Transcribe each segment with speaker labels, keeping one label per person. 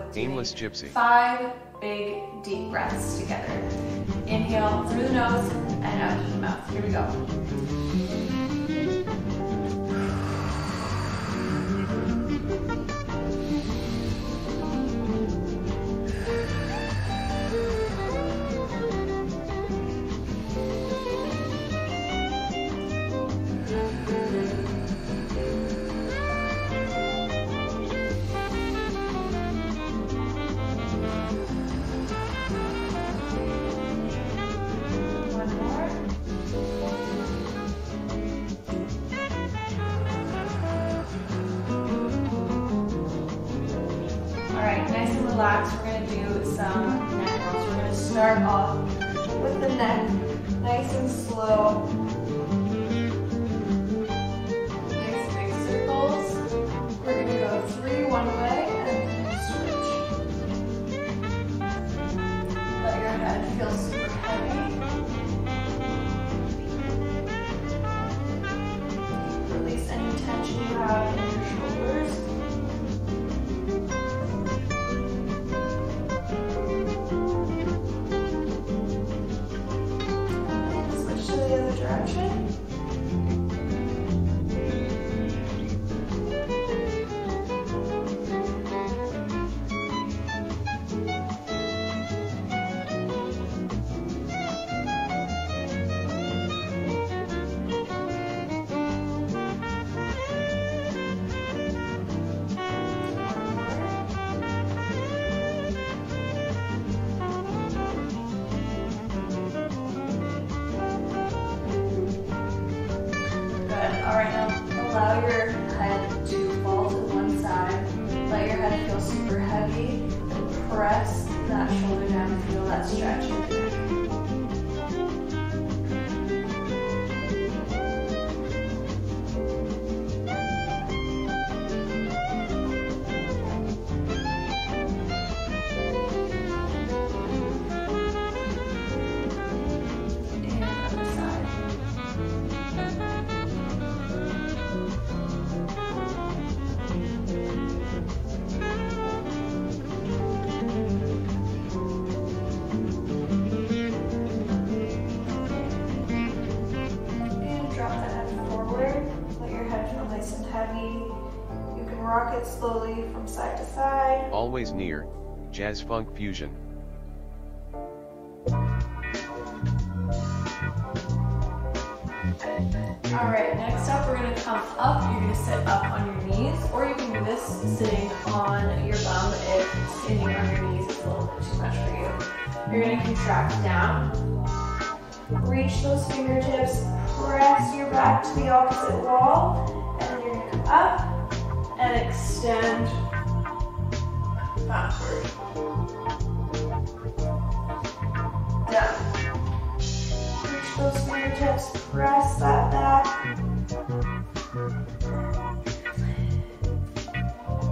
Speaker 1: with doing
Speaker 2: Aimless gypsy.
Speaker 1: 5 big deep breaths together. Inhale through the nose and out through the mouth. Here we go. Relax. We're going to do some neck rolls. We're going to start off with the neck, nice and slow. Nice big circles. We're going to go 3 one way and then switch. Let your head feel super heavy. Release any tension you have in your shoulders. Direction. Alright, now allow your head to fall to one side. Let your head feel super heavy and press that shoulder down. Feel that stretch in the neck. Rock it slowly from side to side.
Speaker 2: Always near, Jazz Funk Fusion.
Speaker 1: Alright, next up we're going to come up. You're going to sit up on your knees, or you can do this sitting on your bum if sitting on your knees is a little bit too much for you. You're going to contract down. Reach those fingertips, press your back to the opposite wall, and then you're going to come up and extend backward. Down. Reach those fingertips, press that back.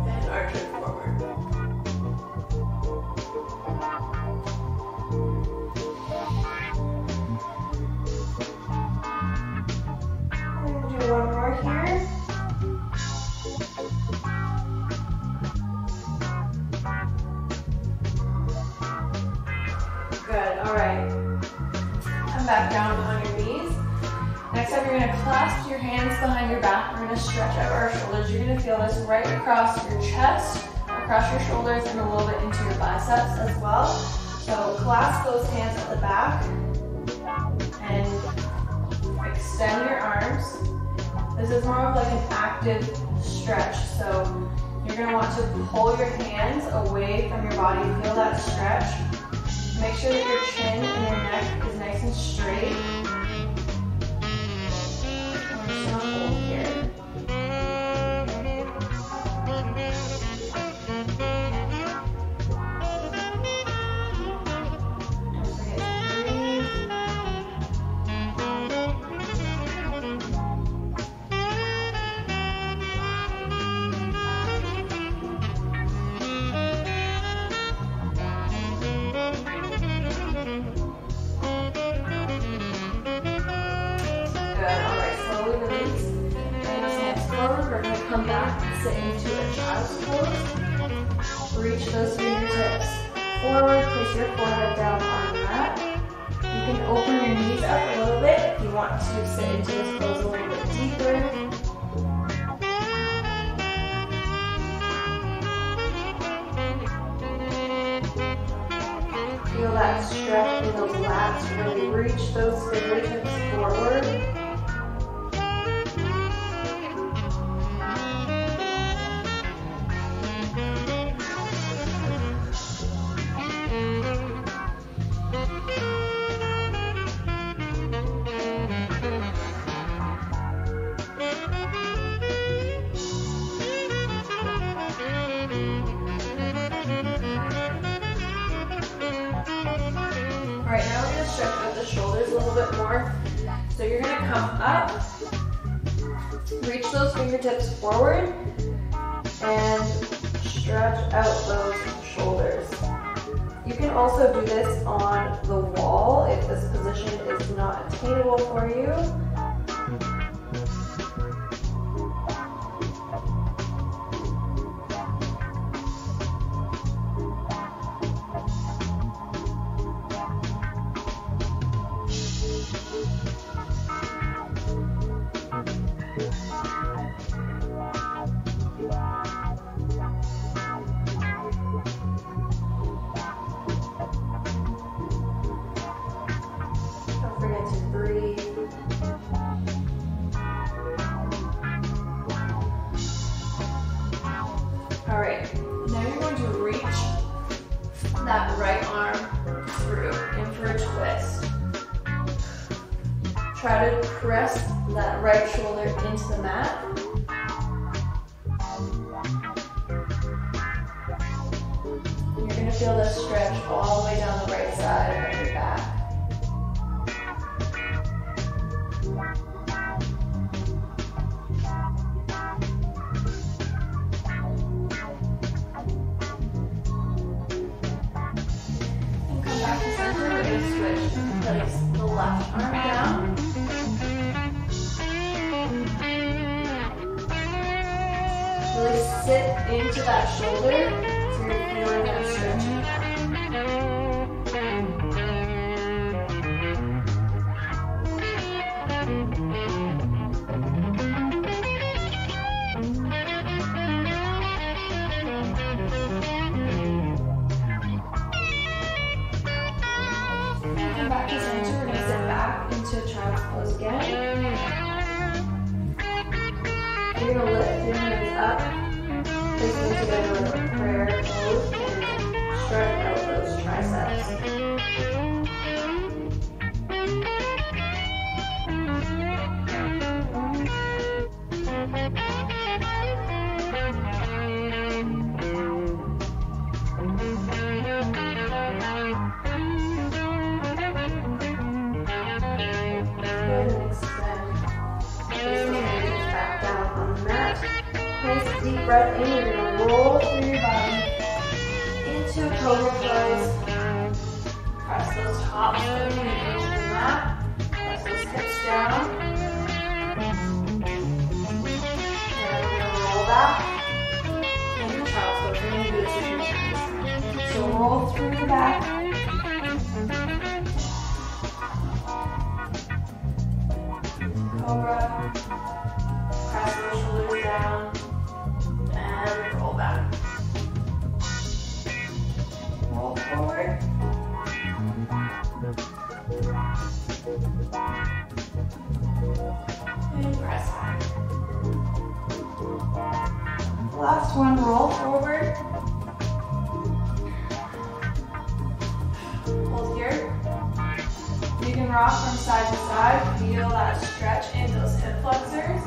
Speaker 1: And arch it forward. We're going to do one more here. Good, alright. Come back down on your knees. Next up, you're going to clasp your hands behind your back. We're going to stretch out our shoulders. You're going to feel this right across your chest, across your shoulders, and a little bit into your biceps as well. So clasp those hands at the back and extend your arms. This is more of like an active stretch. So you're going to want to pull your hands away from your body. Feel that stretch. Make sure that your chin and your neck is nice and straight. And we're just going to hold here. Don't forget to breathe. Come back and sit into a child's pose. Breathe reach those fingertips forward, place your forehead down on the mat. You can open your knees up a little bit if you want to sit into this pose a little bit deeper. Feel that stretch in those lats, really reach those fingertips forward. Alright, now we're going to stretch out the shoulders a little bit more. So you're going to come up, reach those fingertips forward, and stretch out those shoulders. You can also do this on the wall if this position is not attainable for you. Alright, now you're going to reach that right arm through, in for a twist. Try to press that right shoulder into the mat. You're going to feel this stretch all the way down the right side of your back. Back to center, we're going to switch. Place the left arm down. Really sit into that shoulder so you're feeling that stretch in the back. Back to center, we're going to sit back into a child's pose again. You're going to lift your hands up, place them together with a prayer pose, and stretch out those triceps. Nice deep breath in, you're going to roll through your body into a cobra pose. Press those tops into the mat. Press those hips down. And we're going to roll back into child's pose. We're going to do this a few times. So roll through your back. Cobra. Press those shoulders down. And roll back. Roll forward. And press back. Last one, roll forward. Hold here. You can rock from side to side. Feel that stretch in those hip flexors.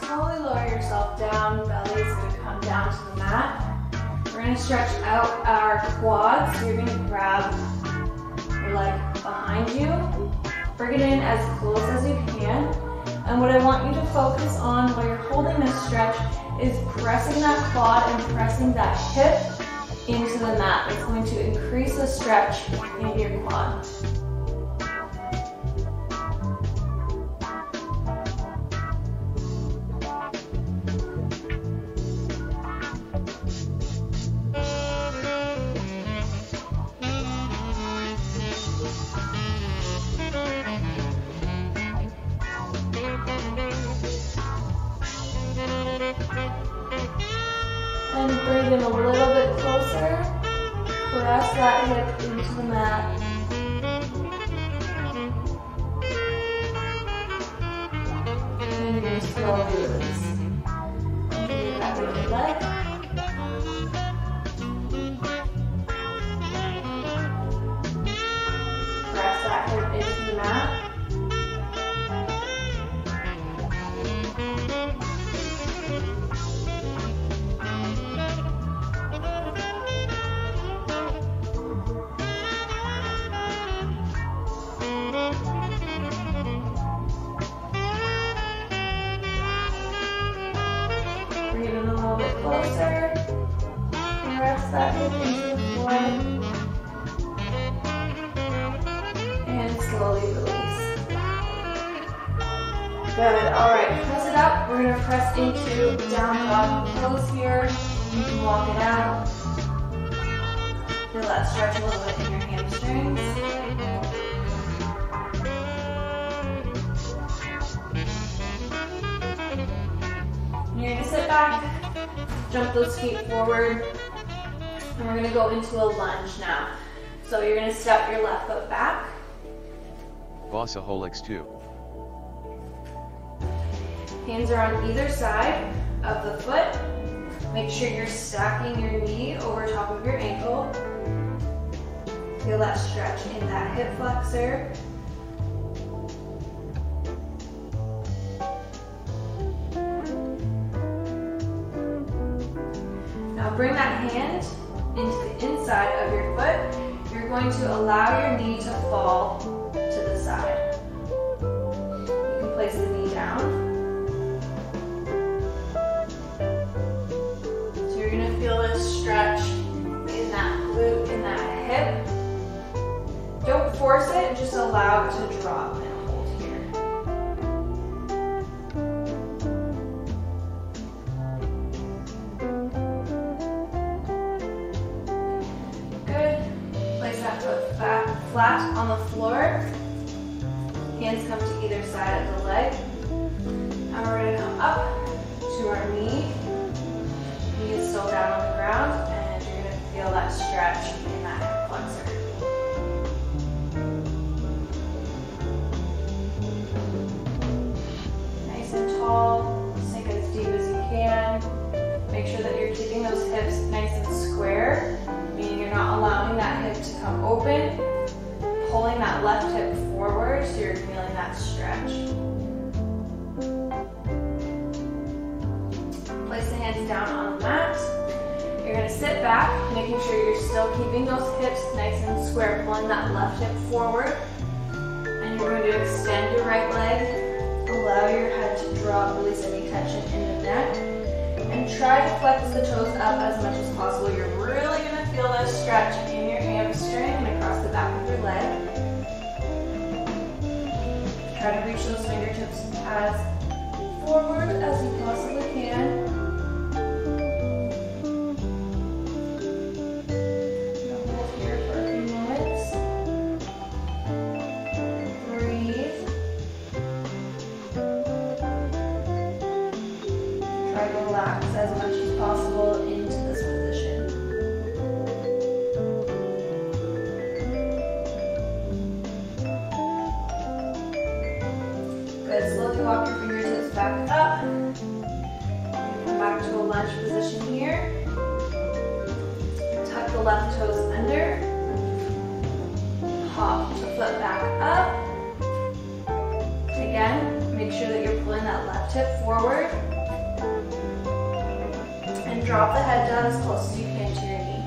Speaker 1: Slowly lower yourself down, belly is going to come down to the mat. We're going to stretch out our quads, so you're going to grab your leg behind you, bring it in as close as you can, and what I want you to focus on while you're holding this stretch is pressing that quad and pressing that hip into the mat. It's going to increase the stretch in your quad. And bring it a little bit closer. Press that hip into the mat. And you're going to slowly release. Continue that with your leg. Press that hip into the mat. Closer, press that hip into the floor, and slowly release. Good, all right, press it up. We're gonna press into down dog pose here. You can walk it out. Feel that stretch a little bit in your hamstrings. And you're gonna sit back. Jump those feet forward, and we're gonna go into a lunge now. So you're gonna step your left foot back.
Speaker 2: Bossaholics 2.
Speaker 1: Hands are on either side of the foot. Make sure you're stacking your knee over top of your ankle. Feel that stretch in that hip flexor. Now bring that hand into the inside of your foot. You're going to allow your knee to fall to the side. You can place the knee down. So you're going to feel this stretch in that glute, in that hip. Don't force it, just allow it to drop and hold here. Flat on the floor. Hands come to either side of the leg. And we're going to come up to our knee. Knee is still down on the ground, and you're going to feel that stretch in that hip flexor. Nice and tall. Sink as deep as you can. Make sure that you're keeping those hips nice and square, meaning you're not allowing that hip to come open. Pulling that left hip forward so you're feeling that stretch. Place the hands down on the mat. You're going to sit back, making sure you're still keeping those hips nice and square, pulling that left hip forward. And you're going to extend your right leg. Allow your head to drop, release any tension in the neck. And try to flex the toes up as much as possible. You're really going to feel this stretch in your hamstring and across the back of your leg. Try to reach those fingertips as forward as you possibly can. Hold here for a few moments. Breathe. Try to relax as much as possible into this position. Good, slowly walk your fingertips back up. Come back to a lunge position here. Tuck the left toes under. Hop the foot back up. Again, make sure that you're pulling that left hip forward. And drop the head down as close as you can to your knee.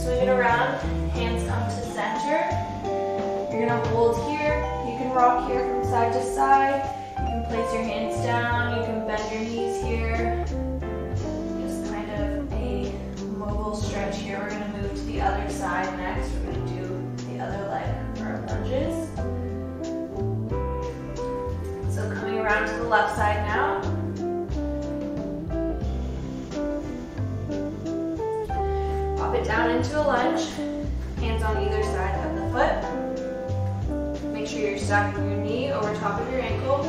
Speaker 1: Swing it around, hands come to center. You're gonna hold here. You can rock here from side to side. You can place your hands down, you can bend your knees here. Just kind of a mobile stretch here. We're gonna move to the other side next. We're gonna do the other leg for our lunges. So coming around to the left side now. Pop it down into a lunge. Hands on either side of the foot. Make sure you're stacking your knee over top of your ankle.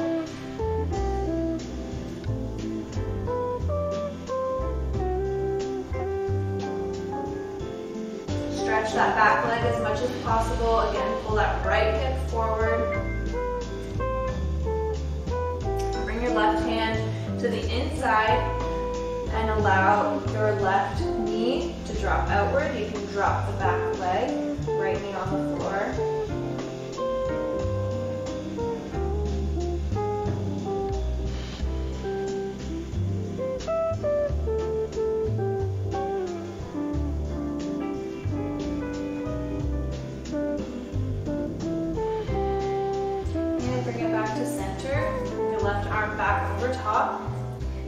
Speaker 1: Stretch that back leg as much as possible. Again, pull that right hip forward. Bring your left hand to the inside and allow your left knee to drop outward. You can drop the back leg, right knee on the floor. And bring it back to center. Your left arm back over top.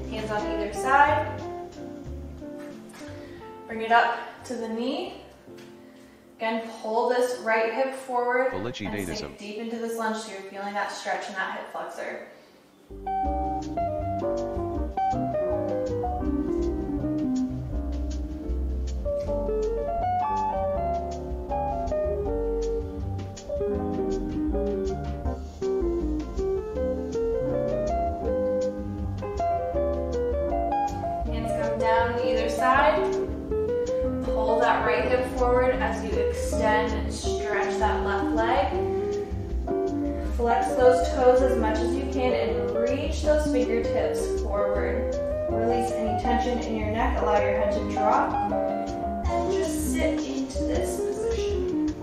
Speaker 1: Hands on either side. Bring it up to the knee. Again, pull this right hip forward and sink deep into this lunge so you're feeling that stretch in that hip flexor. Hands come down either side. Pull that right hip forward as you extend and stretch that left leg. Flex those toes as much as you can and reach those fingertips forward. Release any tension in your neck. Allow your head to drop and just sit into this position.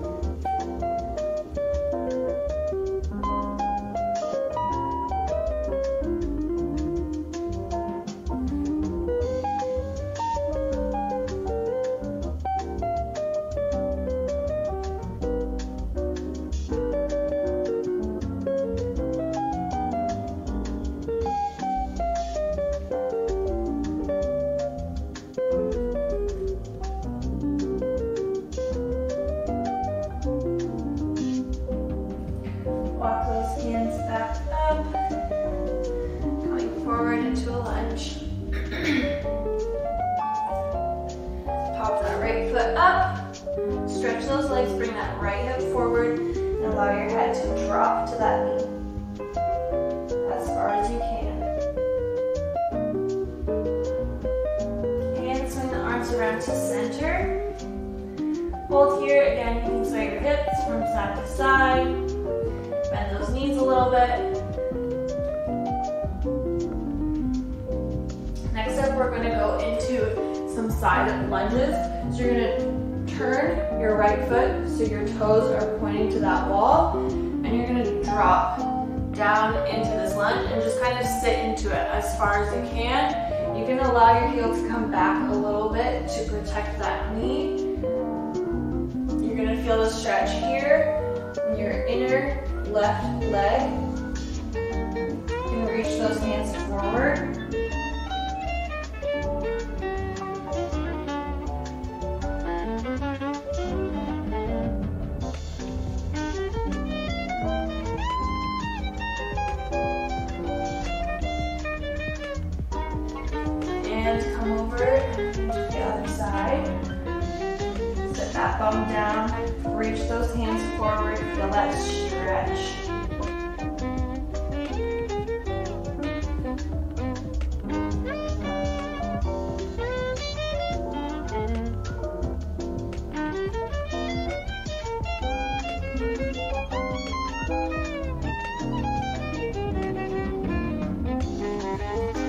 Speaker 1: Walk those hands back up, coming forward into a lunge. Pop that right foot up, stretch those legs, bring that right hip forward, and allow your head to drop to that knee as far as you can. And swing the arms around to center. Hold here. Again, you can sway your hips from side to side. Bend those knees a little bit. Next up, we're going to go into some side lunges. So you're going to turn your right foot so your toes are pointing to that wall, and you're going to drop down into this lunge and just kind of sit into it as far as you can. You can allow your heel to come back a little bit to protect that knee. You're going to feel the stretch here in your inner left leg. You can reach those hands forward. And come over to the other side. Set that bum down. Reach those hands forward. Feel that stretch.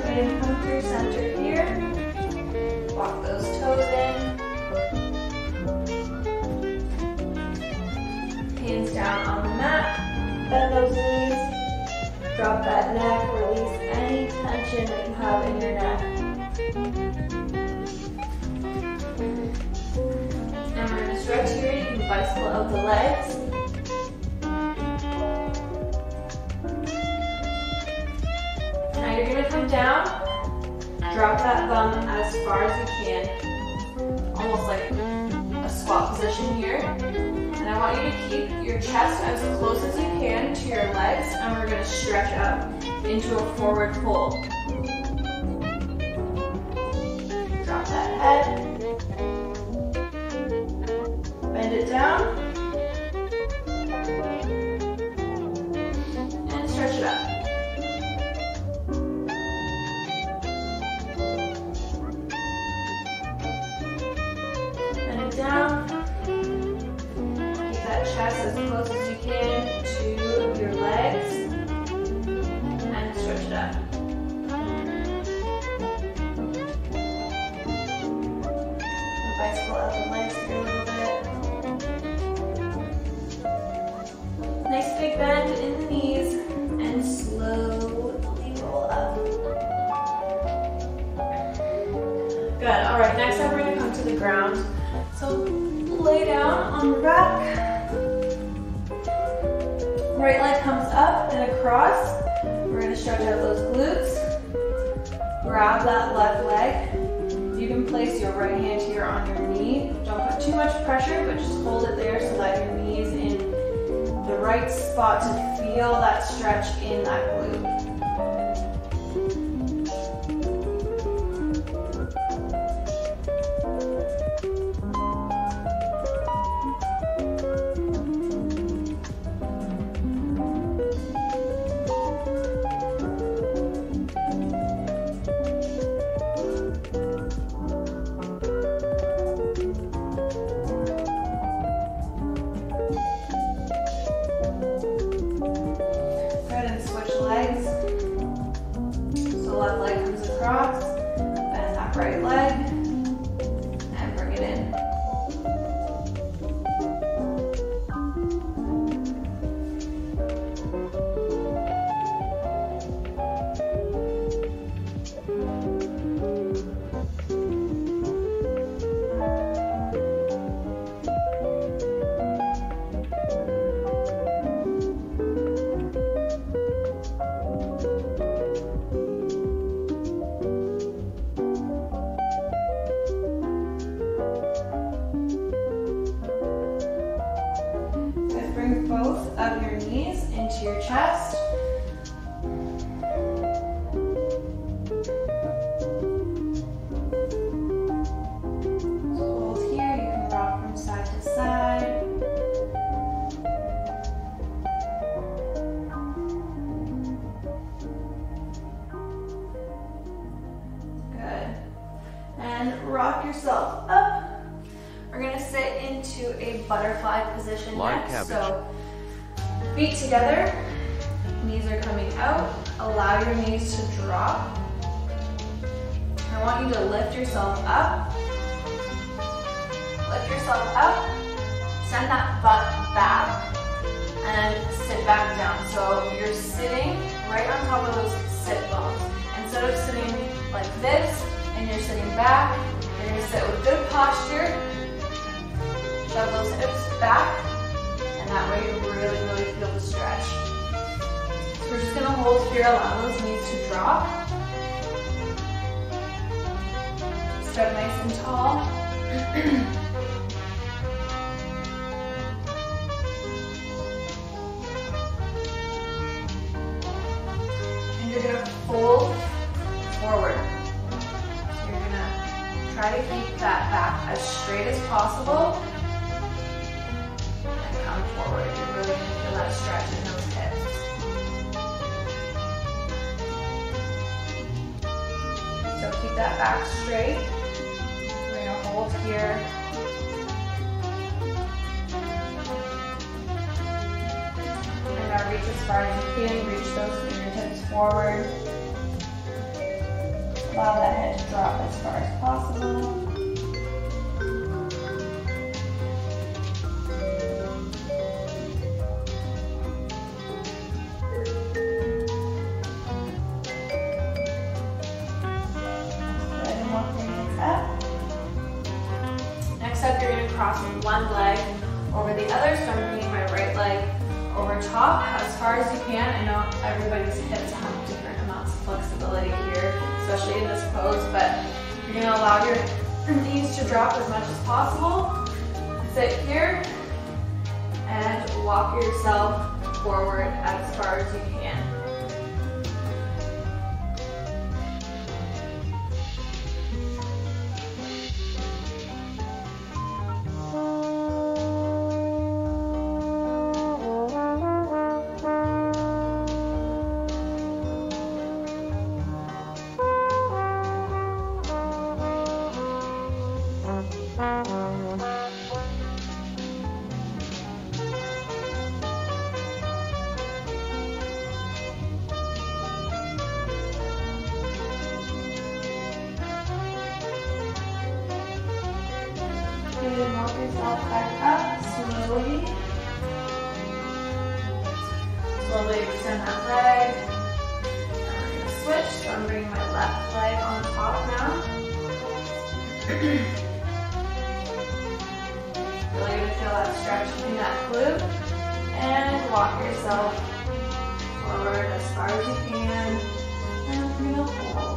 Speaker 1: And come through center here. Walk those toes in. Hands down on the mat. Bend those knees. Drop that neck. Release any tension that you have in your neck. And we're going to stretch here. You can bicycle out the legs. Now you're gonna come down, drop that bum as far as you can, almost like a squat position here. And I want you to keep your chest as close as you can to your legs, and we're gonna stretch up into a forward fold. Drop that head, bend it down, and stretch it up. Down. Keep that chest as close as you can to your legs and stretch it up. Bicycle out the legs here a little bit. Nice big bend in the knees and slowly roll up. Good. All right, next up we're going to come to the ground. So lay down on your back. Right leg comes up and across. We're going to stretch out those glutes. Grab that left leg. You can place your right hand here on your knee. Don't put too much pressure, but just hold it there so that your knee is in the right spot to feel that stretch in that glute. Both of your knees into your chest. Hold here, you can rock from side to side. Good. And rock yourself up. We're going to sit into a butterfly position next. So feet together, knees are coming out. Allow your knees to drop. I want you to lift yourself up. Lift yourself up. Send that butt back and sit back down. So you're sitting right on top of those sit bones. Instead of sitting like this and you're sitting back, you're going to sit with good posture. Shove those hips back, and that way you really, really feel the stretch. So we're just going to hold here, allow those knees to drop. Step nice and tall. And you're going to fold forward. So you're going to try to keep that back as straight as possible. Forward. You're really going to feel that stretch in those hips. So keep that back straight. We're going to hold here. And now reach as far as you can. Reach those fingertips forward. Allow that head to drop as far as possible. Cross one leg over the other, so I'm bringing my right leg over top as far as you can. I know everybody's hips have different amounts of flexibility. pose, but you're going to allow your knees to drop as much as possible. Sit here and walk yourself forward as far as you can. Walk yourself back up slowly. Slowly extend that leg. And we're going to switch, so I'm bringing my left leg on top now. Really going to feel that stretch in that glute. And walk yourself forward as far as you can. And we're going to hold.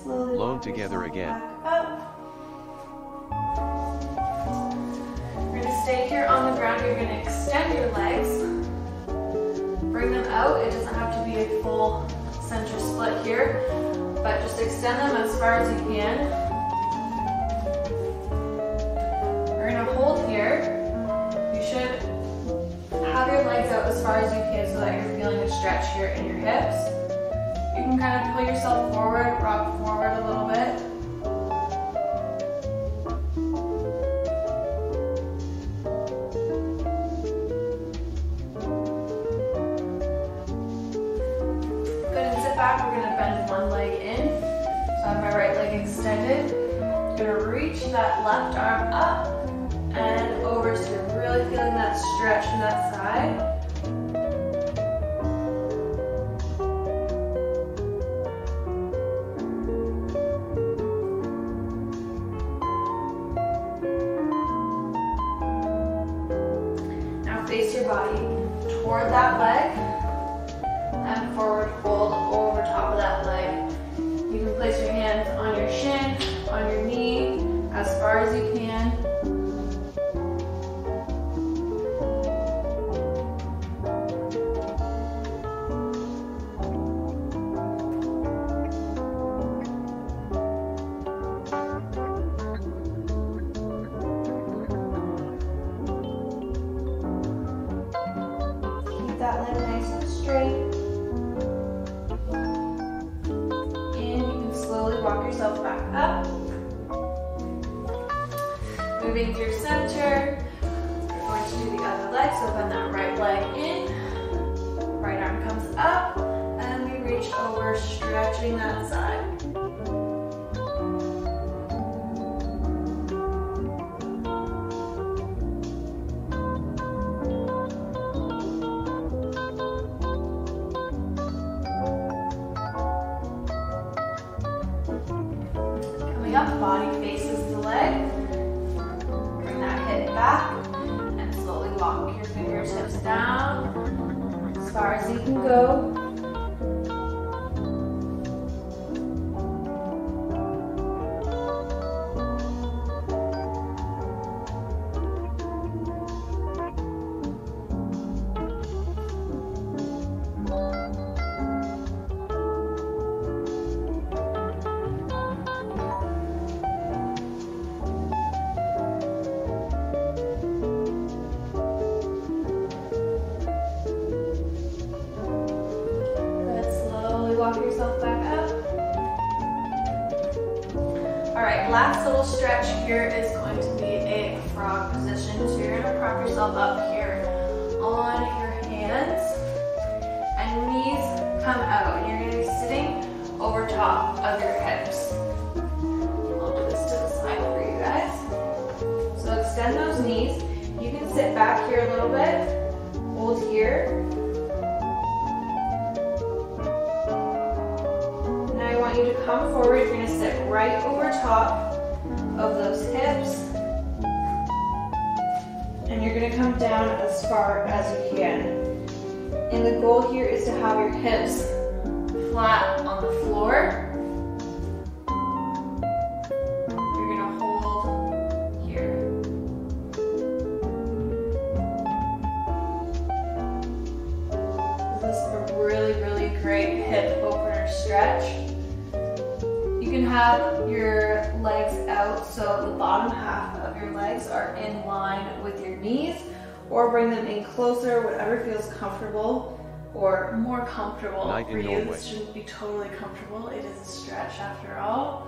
Speaker 2: Loan together again.
Speaker 1: You're going to stay here on the ground. You're going to extend your legs. Bring them out. It doesn't have to be a full center split here, but just extend them as far as you can. You're going to hold here. You should have your legs out as far as you can so that you're feeling a stretch here in your hips. You can kind of pull yourself forward, rock forward a little bit. Good, and sit back. We're going to bend one leg in. So I have my right leg extended. I'm going to reach that left arm up and over, so you're really feeling that stretch in that side. Face your body toward that leg and forward fold over top of that leg. You can place your hands on your shin, on your knee, as far as you can. That leg nice and straight. And you can slowly walk yourself back up. Moving through center. We're going to do the other leg, so bend that right leg in. Right arm comes up, and we reach over, stretching that side. Up, body faces the leg. Bring that hip back and slowly walk your fingertips down as far as you can go. Walk yourself back up. All right, last little stretch here is going to be a frog position. So you're going to prop yourself up here on your hands and little bit. Hold here. Now I want you to come forward. You're going to sit right over top of those hips. And you're going to come down as far as you can. And the goal here is to have your hips flat on the floor. You're going to hold here. This is a really, really great hip opener stretch. You can have your legs out so the bottom half of your legs are in line with your knees, or bring them in closer, whatever feels comfortable or more comfortable for you. This shouldn't be totally comfortable. It is a stretch after all.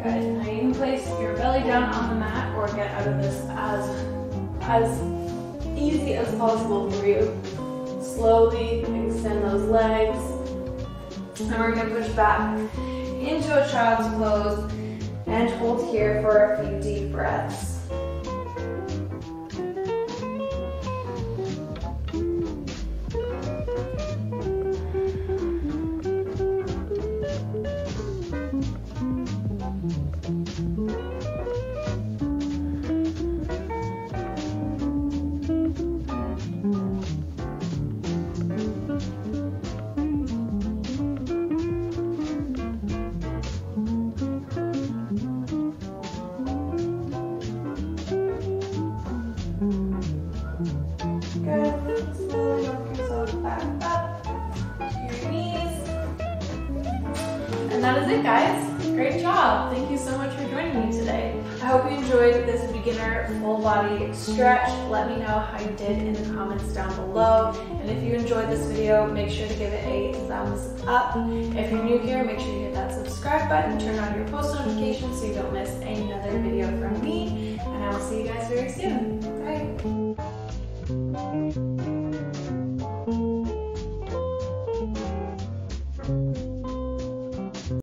Speaker 1: Good. Now you can place your belly down on the mat or get out of this as easy as possible for you. Slowly extend those legs. And we're going to push back into a child's pose and hold here for a few deep breaths. Good. Slowly work yourself back up to your knees. And that is it, guys. Great job. Thank you so much for joining me today. I hope you enjoyed this beginner full body stretch. Let me know how you did in the comments down below. And if you enjoyed this video, make sure to give it a thumbs up. If you're new here, make sure you hit that subscribe button, turn on your post notifications so you don't miss another video from me. And I will see you guys very soon. Bye.